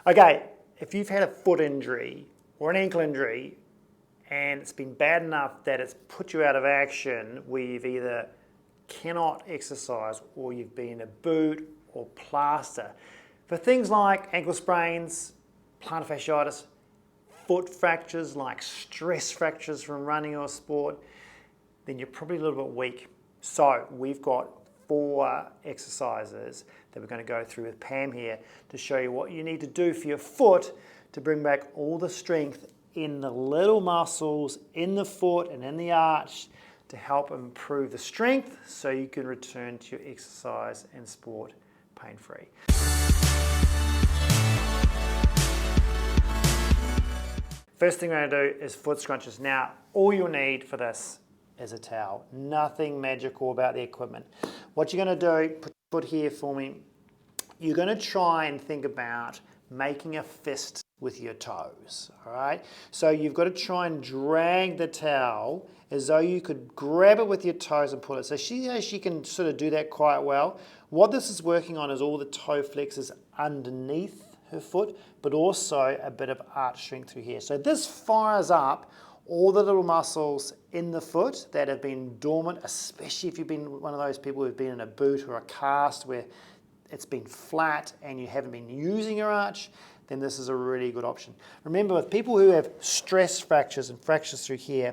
Okay, if you've had a foot injury or an ankle injury and it's been bad enough that it's put you out of action where you've either cannot exercise or you've been in a boot or plaster, for things like ankle sprains, plantar fasciitis, foot fractures like stress fractures from running or sport, then you're probably a little bit weak. So we've got 4 exercises that we're going to go through with Pam here to show you what you need to do for your foot to bring back all the strength in the little muscles in the foot and in the arch to help improve the strength so you can return to your exercise and sport pain-free. First thing we're going to do is foot scrunches. Now, all you'll need for this is a towel. Nothing magical about the equipment. What you're going to do, put your foot here for me, you're going to try and think about making a fist with your toes, all right? So you've got to try and drag the towel as though you could grab it with your toes and pull it. So she can sort of do that quite well. What this is working on is all the toe flexors underneath her foot, but also a bit of arch strength through here. So this fires up all the little muscles in the foot that have been dormant, especially if you've been one of those people who've been in a boot or a cast where it's been flat and you haven't been using your arch, then this is a really good option. Remember, with people who have stress fractures and fractures through here,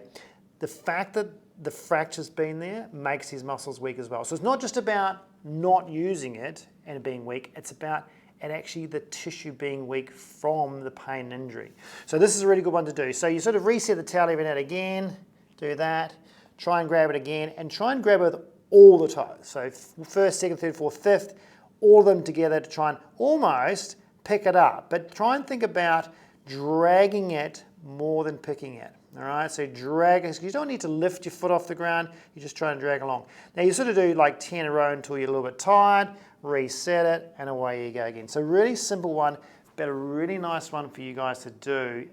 the fact that the fracture's been there makes these muscles weak as well. So it's not just about not using it and being weak, it's about actually the tissue being weak from the pain and injury. So this is a really good one to do. So you sort of reset the towel every now and again, do that, try and grab it again, and try and grab it with all the toes. So first, second, third, fourth, fifth, all of them together to try and almost pick it up. But try and think about dragging it more than picking it. All right, so drag, you don't need to lift your foot off the ground, you just try and drag along. Now you sort of do like 10 in a row until you're a little bit tired, reset it, and away you go again. So really simple one, but a really nice one for you guys to do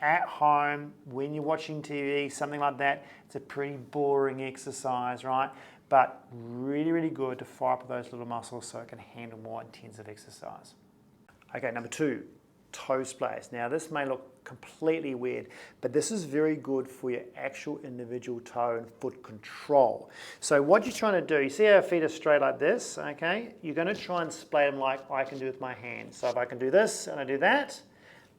at home when you're watching TV, something like that. It's a pretty boring exercise, right? But really, really good to fire up those little muscles so it can handle more intensive exercise. Okay, number 2. Toe splays. Now this may look completely weird, but this is very good for your actual individual toe and foot control. So what you're trying to do, you see how our feet are straight like this, okay? You're going to try and splay them like I can do with my hands. So if I can do this and I do that,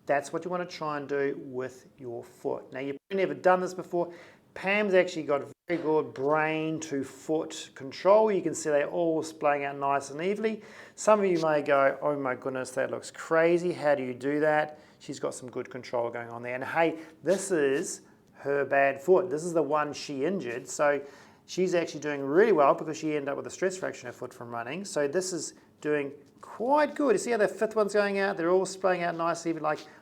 that's what you want to try and do with your foot. Now you've never done this before. Pam's actually got very good brain to foot control. You can see they're all splaying out nice and evenly. Some of you may go, oh my goodness, that looks crazy. How do you do that? She's got some good control going on there. And hey, this is her bad foot. This is the one she injured. So she's actually doing really well because she ended up with a stress fracture in her foot from running. So this is doing quite good. You see how the fifth one's going out? They're all splaying out nicely,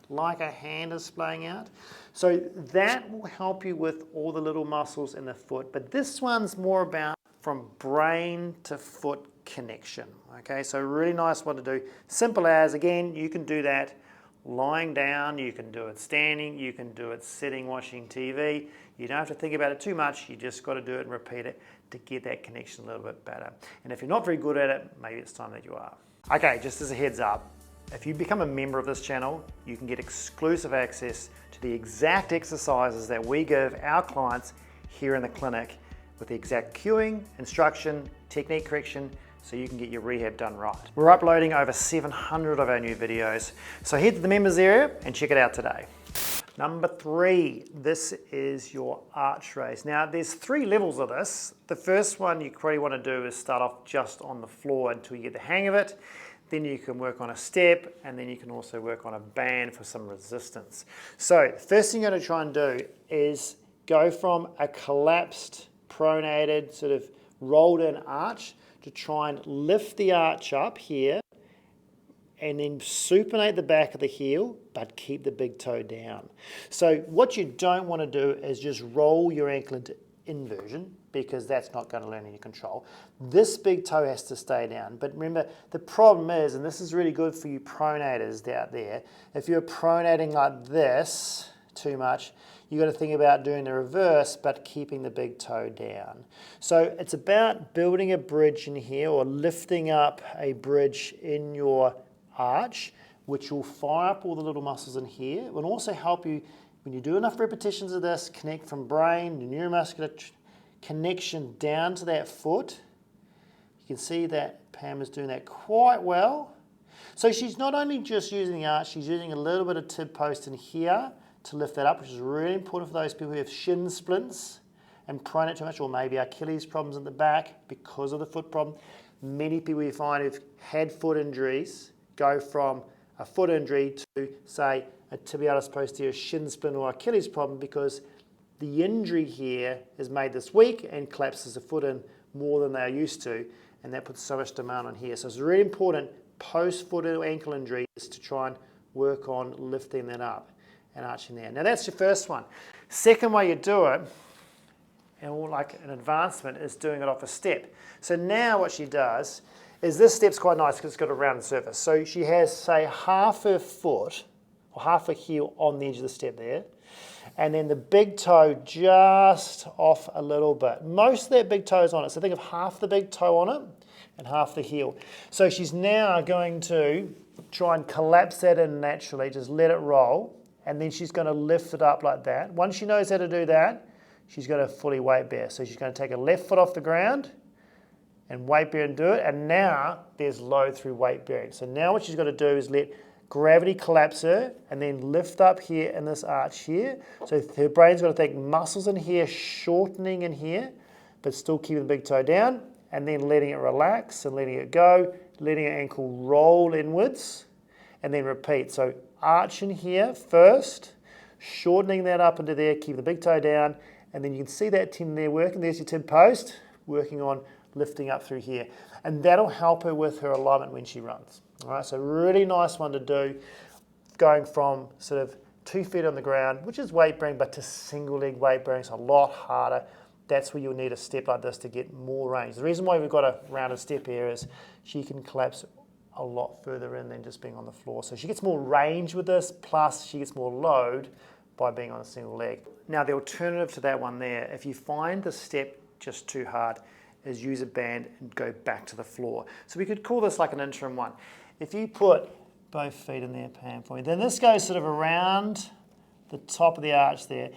like a hand is splaying out. So that will help you with all the little muscles in the foot. But this one's more about from brain to foot connection. Okay, so really nice one to do. Simple as, again, you can do that lying down, you can do it standing, you can do it sitting watching TV. You don't have to think about it too much, you just got to do it and repeat it to get that connection a little bit better. And if you're not very good at it, maybe it's time that you are. Okay, just as a heads up, if you become a member of this channel, you can get exclusive access to the exact exercises that we give our clients here in the clinic with the exact cueing, instruction, technique correction, so you can get your rehab done right. We're uploading over 700 of our new videos, so head to the members area and check it out today. Number 3, this is your arch raise. Now there's 3 levels of this. The first one you probably want to do is start off just on the floor until you get the hang of it. Then you can work on a step, and then you can also work on a band for some resistance. So the first thing you're going to try and do is go from a collapsed, pronated, sort of rolled in arch to try and lift the arch up here and then supinate the back of the heel, but keep the big toe down. So what you don't want to do is just roll your ankle into inversion, because that's not going to learn any control. This big toe has to stay down. But remember, the problem is, and this is really good for you pronators out there, if you're pronating like this too much, you've got to think about doing the reverse, but keeping the big toe down. So it's about building a bridge in here, or lifting up a bridge in your arch which will fire up all the little muscles in here. It will also help you, when you do enough repetitions of this, connect from brain to neuromuscular connection down to that foot. You can see that Pam is doing that quite well. So she's not only just using the arch, she's using a little bit of tib post in here to lift that up, which is really important for those people who have shin splints and pronate too much, or maybe Achilles problems at the back because of the foot problem. Many people you find who've had foot injuries go from a foot injury to, say, a tibialis posterior shin splint or Achilles problem because the injury here has made this weak and collapses the foot in more than they're used to, and that puts so much demand on here. So it's really important post-foot or ankle injury is to try and work on lifting that up and arching there. Now that's your first one. Second way you do it, and more like an advancement, is doing it off a step. So now what she does is, this step's quite nice because it's got a rounded surface. So she has, say, half her foot or half her heel on the edge of the step there, and then the big toe just off a little bit. Most of that big toe is on it. So think of half the big toe on it and half the heel. So she's now going to try and collapse that in naturally, just let it roll, and then she's going to lift it up like that. Once she knows how to do that, she's going to fully weight bear. So she's going to take her left foot off the ground and weight bear and do it, and now there's load through weight bearing. So now what she's got to do is let gravity collapse her and then lift up here in this arch here. So her brain's got to think muscles in here, shortening in here, but still keeping the big toe down, and then letting it relax and letting it go, letting her ankle roll inwards, and then repeat. So arch in here first, shortening that up into there, keep the big toe down, and then you can see that tendon there working. There's your tib post, working on lifting up through here. And that'll help her with her alignment when she runs. All right, so really nice one to do, going from sort of 2 feet on the ground, which is weight bearing, but to single leg weight bearing. It's a lot harder. That's where you'll need a step like this to get more range. The reason why we've got a rounded step here is she can collapse a lot further in than just being on the floor. So she gets more range with this, plus she gets more load by being on a single leg. Now the alternative to that one there, if you find the step just too hard, is use a band and go back to the floor. So we could call this like an interim one. If you put both feet in there, Pam, for me, then this goes sort of around the top of the arch there.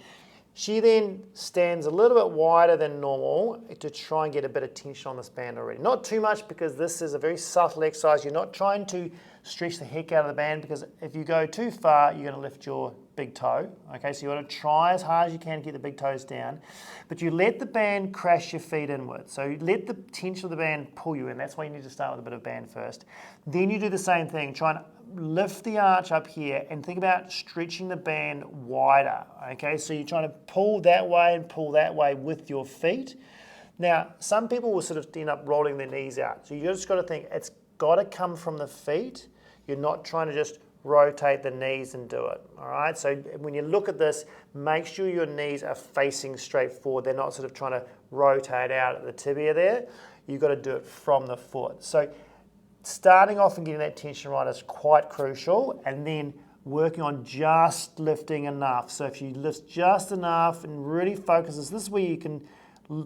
She then stands a little bit wider than normal to try and get a bit of tension on this band already. Not too much, because this is a very subtle exercise. You're not trying to stretch the heck out of the band, because if you go too far, you're going to lift your big toe. Okay, so you want to try as hard as you can to get the big toes down, but you let the band crash your feet inwards. So you let the tension of the band pull you in. That's why you need to start with a bit of band first. Then you do the same thing. Try and lift the arch up here and think about stretching the band wider. Okay, so you're trying to pull that way and pull that way with your feet. Now, some people will sort of end up rolling their knees out. So you just got to think it's got to come from the feet. You're not trying to just rotate the knees and do it. All right, so when you look at this, make sure your knees are facing straight forward. They're not sort of trying to rotate out at the tibia there. You've got to do it from the foot. So starting off and getting that tension right is quite crucial, and then working on just lifting enough. So if you lift just enough and really focus, this is where you can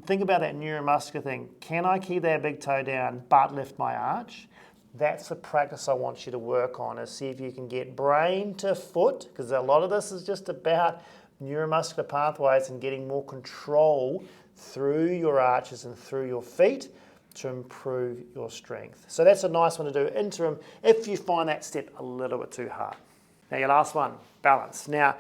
think about that neuromuscular thing. Can I keep that big toe down but lift my arch? That's the practice I want you to work on, is see if you can get brain to foot, because a lot of this is just about neuromuscular pathways and getting more control through your arches and through your feet to improve your strength. So that's a nice one to do interim if you find that step a little bit too hard. Now your last one, balance. Now,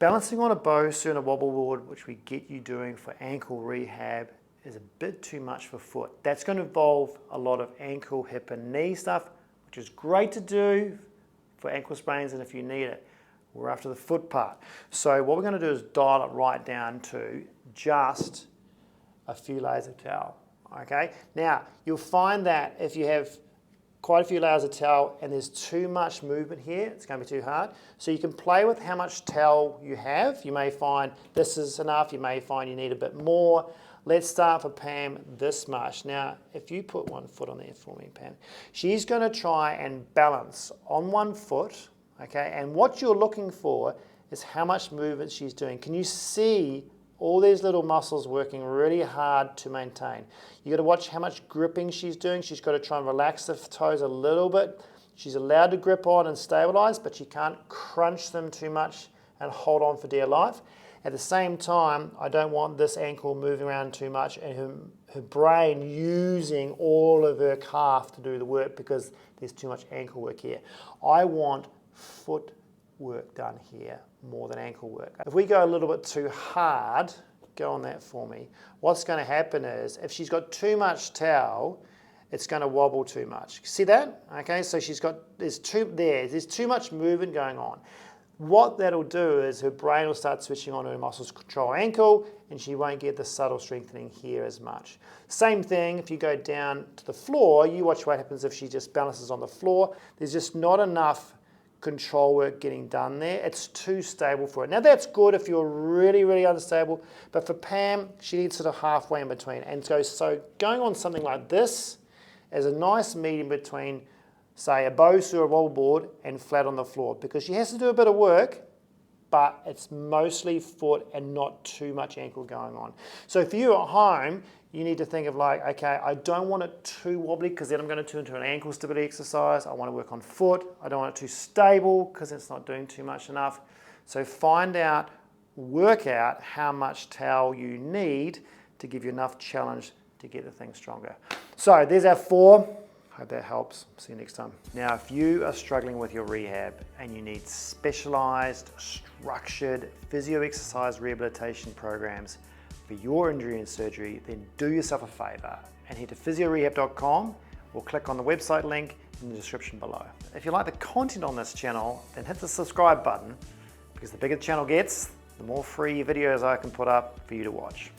balancing on a Bosu and a wobble board, which we get you doing for ankle rehab, is a bit too much for foot. That's going to involve a lot of ankle, hip and knee stuff, which is great to do for ankle sprains and if you need it. We're after the foot part. So what we're going to do is dial it right down to just a few layers of towel. Okay. Now you'll find that if you have quite a few layers of towel and there's too much movement here, it's going to be too hard. So you can play with how much towel you have. You may find this is enough. You may find you need a bit more. Let's start for Pam this much. Now, if you put one foot on there for me, Pam, she's going to try and balance on one foot, okay? And what you're looking for is how much movement she's doing. Can you see all these little muscles working really hard to maintain? You got to watch how much gripping she's doing. She's got to try and relax the toes a little bit She's allowed to grip on and stabilize, but she can't crunch them too much and hold on for dear life. At the same time, I don't want this ankle moving around too much and her brain using all of her calf to do the work because there's too much ankle work here. I want foot work done here more than ankle work. If we go a little bit too hard, go on that for me, what's going to happen is if she's got too much towel, it's going to wobble too much. See that? Okay, so there's too much movement going on. What that'll do is her brain will start switching on her muscles control ankle and she won't get the subtle strengthening here as much. Same thing if you go down to the floor, you watch what happens if she just balances on the floor. There's just not enough control work getting done there. It's too stable for it. Now that's good if you're really, really unstable, but for Pam, she needs sort of halfway in between. And so going on something like this is a nice medium between, say, a Bose or a wobble board and flat on the floor, because she has to do a bit of work, but it's mostly foot and not too much ankle going on. So for you at home, you need to think of like, okay, I don't want it too wobbly because then I'm going to turn to an ankle stability exercise. I want to work on foot. I don't want it too stable because it's not doing too much enough. So work out how much towel you need to give you enough challenge to get the thing stronger. So there's our 4. Hope that helps. See you next time. Now, if you are struggling with your rehab and you need specialized, structured physio exercise rehabilitation programs for your injury and surgery, then do yourself a favor and head to physiorehab.com or click on the website link in the description below. If you like the content on this channel, then hit the subscribe button, because the bigger the channel gets, the more free videos I can put up for you to watch.